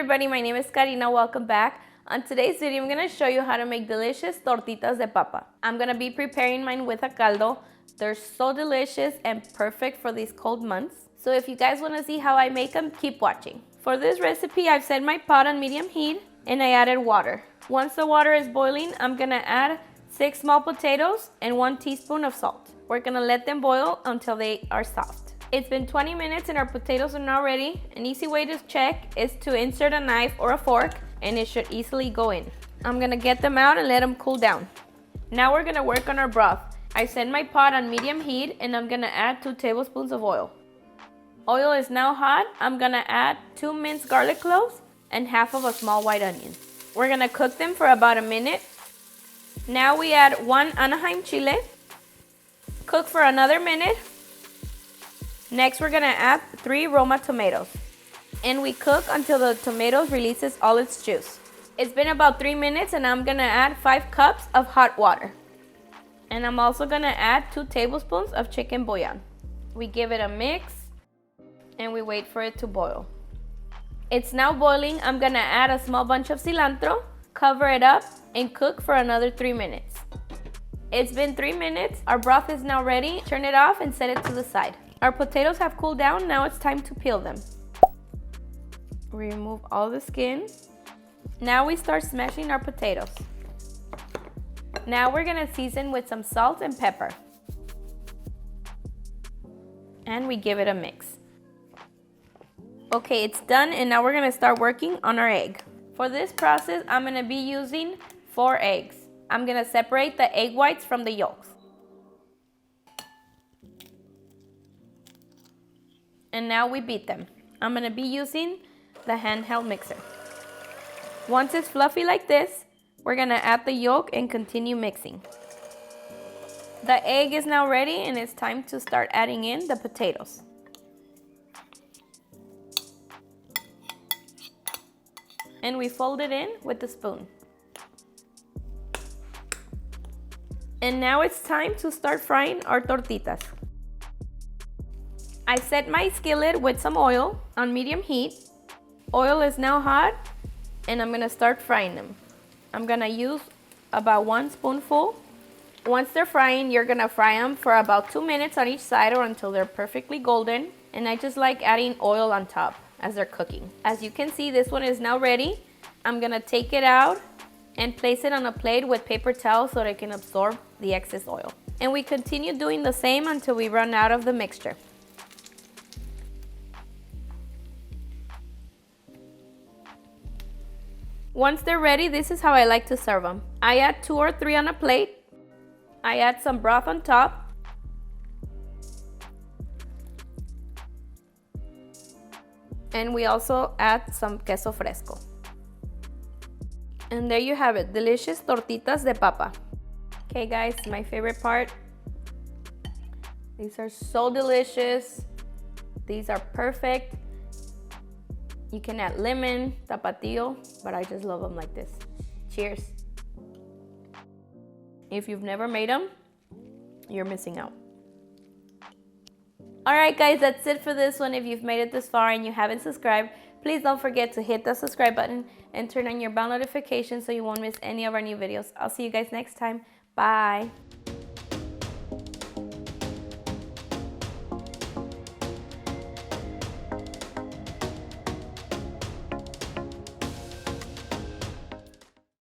everybody, my name is Kari. Welcome back. On today's video, I'm going to show you how to make delicious tortitas de papa. I'm going to be preparing mine with a caldo. They're so delicious and perfect for these cold months. So if you guys want to see how I make them, keep watching. For this recipe, I've set my pot on medium heat and I added water. Once the water is boiling, I'm going to add 6 small potatoes and 1 teaspoon of salt. We're going to let them boil until they are soft. It's been 20 minutes and our potatoes are now ready. An easy way to check is to insert a knife or a fork and it should easily go in. I'm gonna get them out and let them cool down. Now we're gonna work on our broth. I set my pot on medium heat and I'm gonna add 2 tablespoons of oil. Oil is now hot. I'm gonna add 2 minced garlic cloves and half of a small white onion. We're gonna cook them for about a minute. Now we add 1 Anaheim chile. Cook for another minute. Next, we're gonna add 3 Roma tomatoes. And we cook until the tomatoes releases all its juice. It's been about 3 minutes and I'm gonna add 5 cups of hot water. And I'm also gonna add 2 tablespoons of chicken bouillon. We give it a mix and we wait for it to boil. It's now boiling. I'm gonna add a small bunch of cilantro, cover it up, and cook for another 3 minutes. It's been 3 minutes. Our broth is now ready. Turn it off and set it to the side. Our potatoes have cooled down. Now it's time to peel them. Remove all the skin. Now we start smashing our potatoes. Now we're gonna season with some salt and pepper. And we give it a mix. Okay, it's done and now we're gonna start working on our egg. For this process, I'm gonna be using 4 eggs. I'm gonna separate the egg whites from the yolks. And now we beat them. I'm gonna be using the handheld mixer. Once it's fluffy like this, we're gonna add the yolk and continue mixing. The egg is now ready and it's time to start adding in the potatoes. And we fold it in with the spoon. And now it's time to start frying our tortitas. I set my skillet with some oil on medium heat. Oil is now hot and I'm gonna start frying them. I'm gonna use about 1 spoonful. Once they're frying, you're gonna fry them for about 2 minutes on each side or until they're perfectly golden. And I just like adding oil on top as they're cooking. As you can see, this one is now ready. I'm gonna take it out and place it on a plate with paper towel so that it can absorb the excess oil. And we continue doing the same until we run out of the mixture. Once they're ready, this is how I like to serve them. I add 2 or 3 on a plate. I add some broth on top. And we also add some queso fresco. And there you have it, delicious tortitas de papa. Okay guys, my favorite part. These are so delicious. These are perfect. You can add lemon, tapatio, but I just love them like this. Cheers. If you've never made them, you're missing out. All right, guys, that's it for this one. If you've made it this far and you haven't subscribed, please don't forget to hit the subscribe button and turn on your bell notifications so you won't miss any of our new videos. I'll see you guys next time. Bye.